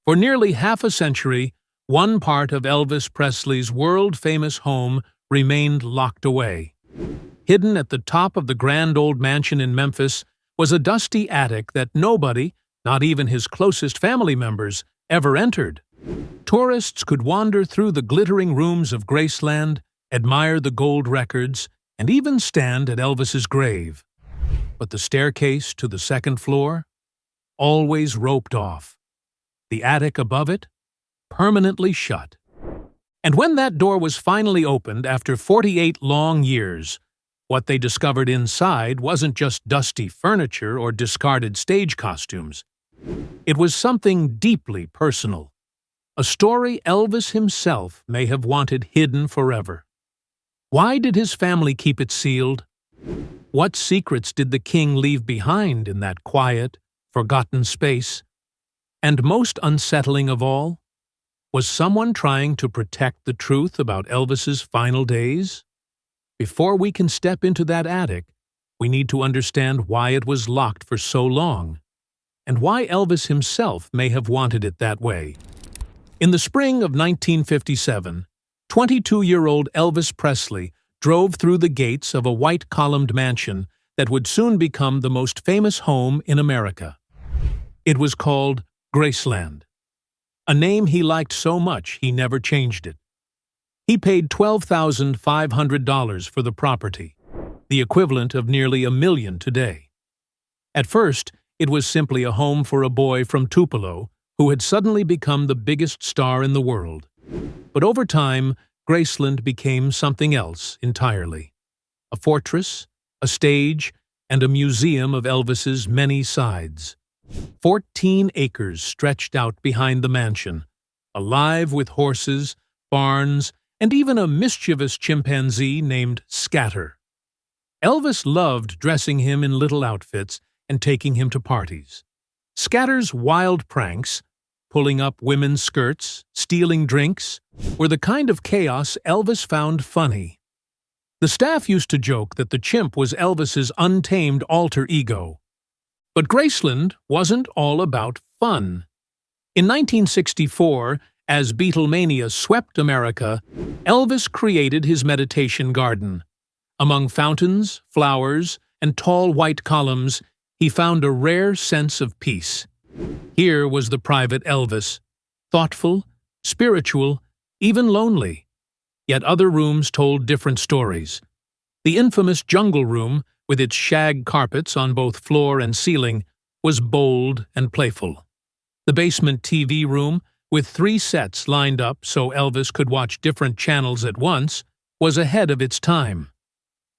For nearly half a century, one part of Elvis Presley's world-famous home remained locked away. Hidden at the top of the grand old mansion in Memphis was a dusty attic that nobody, not even his closest family members, ever entered. Tourists could wander through the glittering rooms of Graceland, admire the gold records, and even stand at Elvis's grave. But the staircase to the second floor? Always roped off. The attic above it? Permanently shut. And when that door was finally opened after 48 long years, what they discovered inside wasn't just dusty furniture or discarded stage costumes. It was something deeply personal. A story Elvis himself may have wanted hidden forever. Why did his family keep it sealed? What secrets did the king leave behind in that quiet, forgotten space? And most unsettling of all, was someone trying to protect the truth about Elvis's final days? Before we can step into that attic, we need to understand why it was locked for so long, and why Elvis himself may have wanted it that way. In the spring of 1957, 22-year-old Elvis Presley drove through the gates of a white-columned mansion that would soon become the most famous home in America. It was called Graceland, a name he liked so much he never changed it. He paid $12,500 for the property, the equivalent of nearly $1 million today. At first, it was simply a home for a boy from Tupelo who had suddenly become the biggest star in the world. But over time, Graceland became something else entirely. A fortress, a stage, and a museum of Elvis's many sides. 14 acres stretched out behind the mansion, alive with horses, barns, and even a mischievous chimpanzee named Scatter. Elvis loved dressing him in little outfits and taking him to parties. Scatter's wild pranks, pulling up women's skirts, stealing drinks, were the kind of chaos Elvis found funny. The staff used to joke that the chimp was Elvis's untamed alter ego. But Graceland wasn't all about fun. In 1964, as Beatlemania swept America, Elvis created his meditation garden. Among fountains, flowers, and tall white columns, he found a rare sense of peace. Here was the private Elvis, thoughtful, spiritual, even lonely. Yet other rooms told different stories. The infamous Jungle Room, with its shag carpets on both floor and ceiling, was bold and playful. The basement TV room, with 3 sets lined up so Elvis could watch different channels at once, was ahead of its time.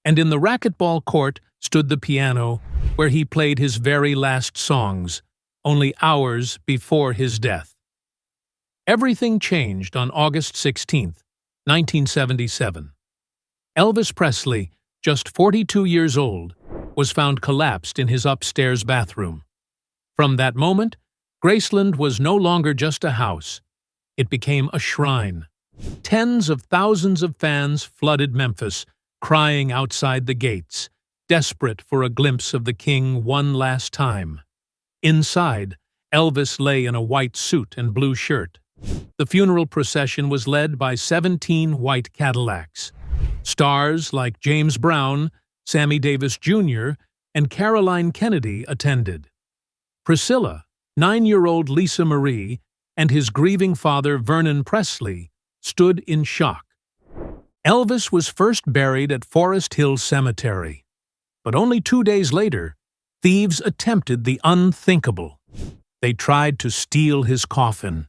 And in the racquetball court stood the piano, where he played his very last songs, only hours before his death. Everything changed on August 16, 1977. Elvis Presley, just 42 years old, was found collapsed in his upstairs bathroom. From that moment, Graceland was no longer just a house. It became a shrine. Tens of thousands of fans flooded Memphis, crying outside the gates, desperate for a glimpse of the king one last time. Inside, Elvis lay in a white suit and blue shirt. The funeral procession was led by 17 white Cadillacs. Stars like James Brown, Sammy Davis Jr., and Caroline Kennedy attended. Priscilla, 9-year-old Lisa Marie, and his grieving father Vernon Presley stood in shock. Elvis was first buried at Forest Hill Cemetery. But only 2 days later, thieves attempted the unthinkable. They tried to steal his coffin.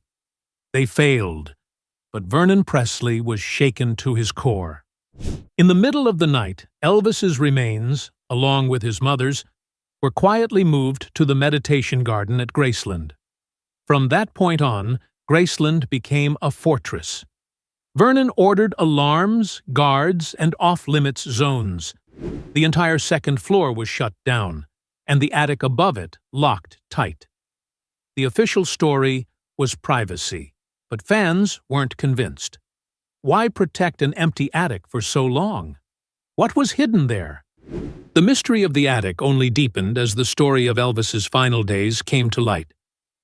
They failed, but Vernon Presley was shaken to his core. In the middle of the night, Elvis's remains, along with his mother's, were quietly moved to the meditation garden at Graceland. From that point on, Graceland became a fortress. Vernon ordered alarms, guards, and off-limits zones. The entire second floor was shut down, and the attic above it locked tight. The official story was privacy, but fans weren't convinced. Why protect an empty attic for so long? What was hidden there? The mystery of the attic only deepened as the story of Elvis's final days came to light.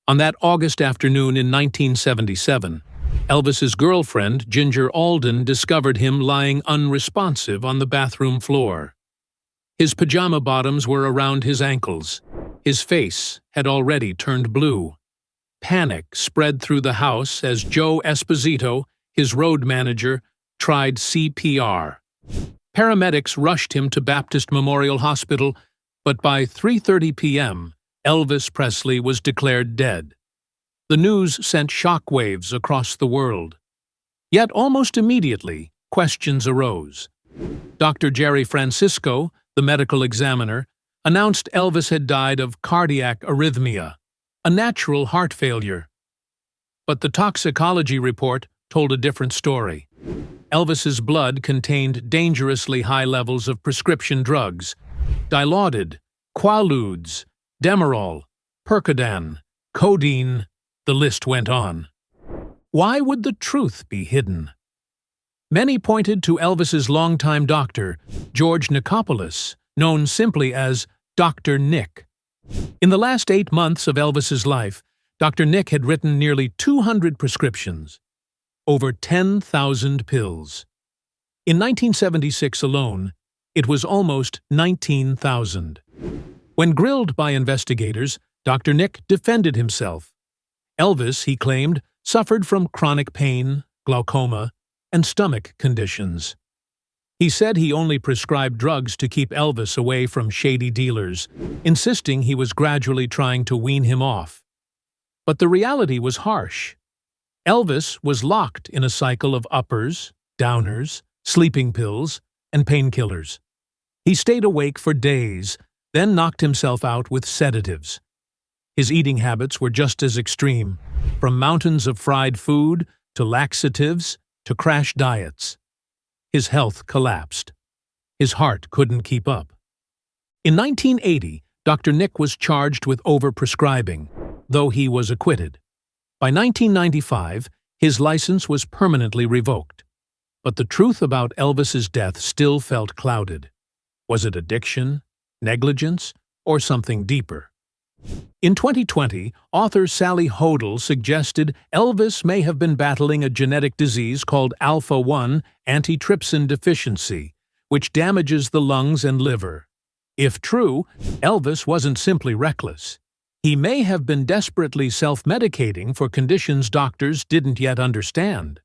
On that August afternoon in 1977, Elvis's girlfriend, Ginger Alden, discovered him lying unresponsive on the bathroom floor. His pajama bottoms were around his ankles. His face had already turned blue. Panic spread through the house as Joe Esposito, his road manager, tried CPR. Paramedics rushed him to Baptist Memorial Hospital, but by 3:30 p.m., Elvis Presley was declared dead. The news sent shockwaves across the world. Yet almost immediately, questions arose. Dr. Jerry Francisco, the medical examiner, announced Elvis had died of cardiac arrhythmia, a natural heart failure. But the toxicology report told a different story. Elvis's blood contained dangerously high levels of prescription drugs: Dilaudid, Quaaludes, Demerol, Percodan, codeine, the list went on. Why would the truth be hidden? Many pointed to Elvis's longtime doctor, George Nicopolis, known simply as Dr. Nick. In the last 8 months of Elvis's life, Dr. Nick had written nearly 200 prescriptions, over 10,000 pills. In 1976 alone, it was almost 19,000. When grilled by investigators, Dr. Nick defended himself. Elvis, he claimed, suffered from chronic pain, glaucoma, and stomach conditions. He said he only prescribed drugs to keep Elvis away from shady dealers, insisting he was gradually trying to wean him off. But the reality was harsh. Elvis was locked in a cycle of uppers, downers, sleeping pills, and painkillers. He stayed awake for days, then knocked himself out with sedatives. His eating habits were just as extreme, from mountains of fried food to laxatives to crash diets. His health collapsed. His heart couldn't keep up. In 1980, Dr. Nick was charged with overprescribing, though he was acquitted. By 1995, his license was permanently revoked. But the truth about Elvis's death still felt clouded. Was it addiction, negligence, or something deeper? In 2020, author Sally Hodel suggested Elvis may have been battling a genetic disease called alpha-1 antitrypsin deficiency, which damages the lungs and liver. If true, Elvis wasn't simply reckless. He may have been desperately self-medicating for conditions doctors didn't yet understand.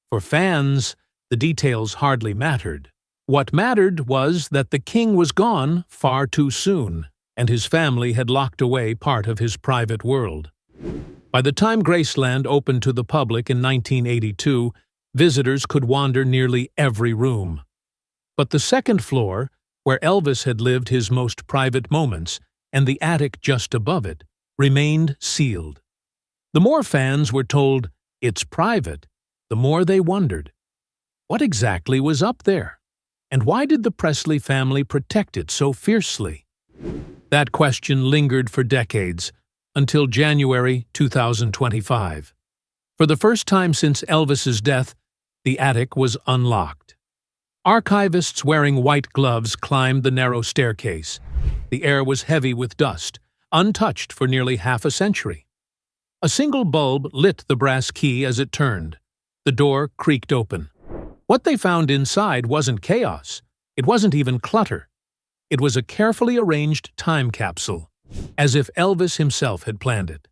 For fans, the details hardly mattered. What mattered was that the king was gone far too soon, and his family had locked away part of his private world. By the time Graceland opened to the public in 1982, visitors could wander nearly every room. But the second floor, where Elvis had lived his most private moments, and the attic just above it, remained sealed. The more fans were told, "It's private," the more they wondered. What exactly was up there? And why did the Presley family protect it so fiercely? That question lingered for decades, until January 2025. For the first time since Elvis's death, the attic was unlocked. Archivists wearing white gloves climbed the narrow staircase. The air was heavy with dust, untouched for nearly half a century. A single bulb lit the brass key as it turned. The door creaked open. What they found inside wasn't chaos. It wasn't even clutter. It was a carefully arranged time capsule, as if Elvis himself had planned it.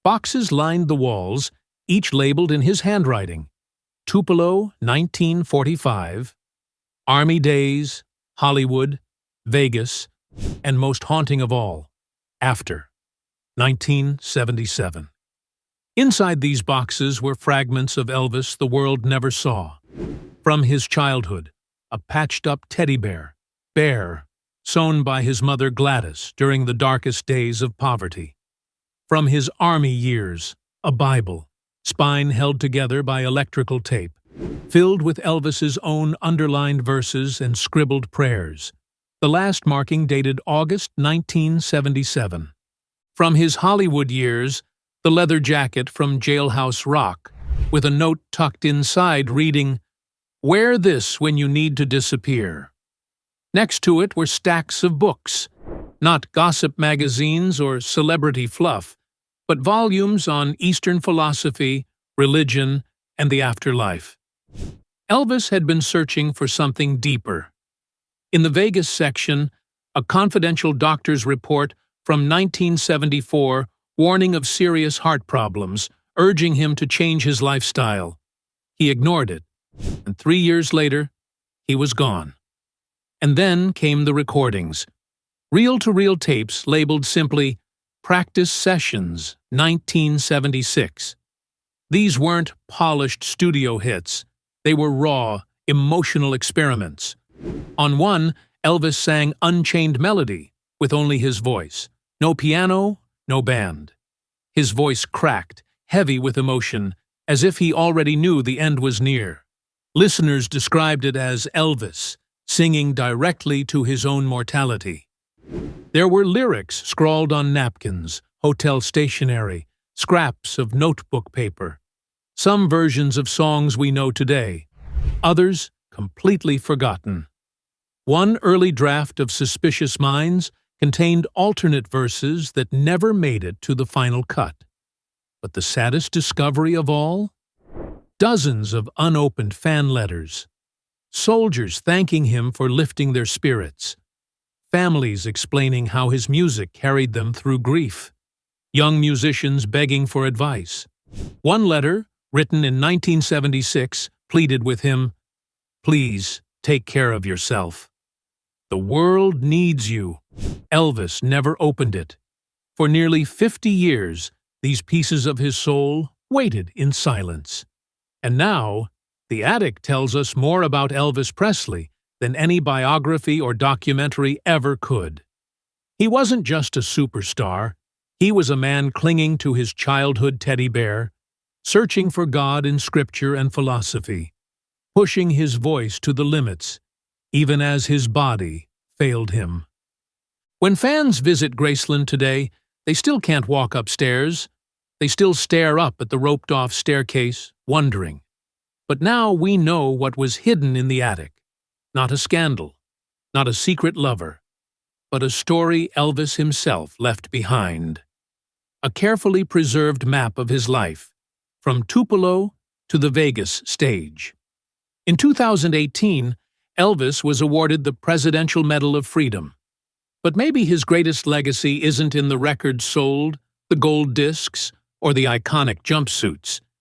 Boxes lined the walls, each labeled in his handwriting: Tupelo, 1945, Army Days, Hollywood, Vegas, and most haunting of all, After, 1977. Inside these boxes were fragments of Elvis the world never saw. From his childhood, a patched-up teddy bear, sewn by his mother Gladys during the darkest days of poverty. From his army years, a Bible, spine held together by electrical tape, filled with Elvis's own underlined verses and scribbled prayers, the last marking dated August 1977. From his Hollywood years, the leather jacket from Jailhouse Rock, with a note tucked inside reading, "Wear this when you need to disappear." Next to it were stacks of books, not gossip magazines or celebrity fluff, but volumes on Eastern philosophy, religion, and the afterlife. Elvis had been searching for something deeper. In the Vegas section, a confidential doctor's report from 1974 warning of serious heart problems, urging him to change his lifestyle. He ignored it, and 3 years later, he was gone. And then came the recordings. Reel-to-reel tapes labeled simply Practice Sessions 1976. These weren't polished studio hits. They were raw, emotional experiments. On one, Elvis sang Unchained Melody with only his voice. No piano, no band. His voice cracked, heavy with emotion, as if he already knew the end was near. Listeners described it as Elvis, singing directly to his own mortality. There were lyrics scrawled on napkins, hotel stationery, scraps of notebook paper. Some versions of songs we know today, others completely forgotten. One early draft of Suspicious Minds contained alternate verses that never made it to the final cut. But the saddest discovery of all? Dozens of unopened fan letters. Soldiers thanking him for lifting their spirits. Families explaining how his music carried them through grief. Young musicians begging for advice. One letter, written in 1976, pleaded with him, "Please, take care of yourself. The world needs you." Elvis never opened it. For nearly 50 years, these pieces of his soul waited in silence. And now, the attic tells us more about Elvis Presley than any biography or documentary ever could. He wasn't just a superstar. He was a man clinging to his childhood teddy bear, searching for God in scripture and philosophy, pushing his voice to the limits, even as his body failed him. When fans visit Graceland today, they still can't walk upstairs. They still stare up at the roped-off staircase, wondering. But now we know what was hidden in the attic. Not a scandal, not a secret lover, but a story Elvis himself left behind. A carefully preserved map of his life, from Tupelo to the Vegas stage. In 2018, Elvis was awarded the Presidential Medal of Freedom. But maybe his greatest legacy isn't in the records sold, the gold discs, or the iconic jumpsuits.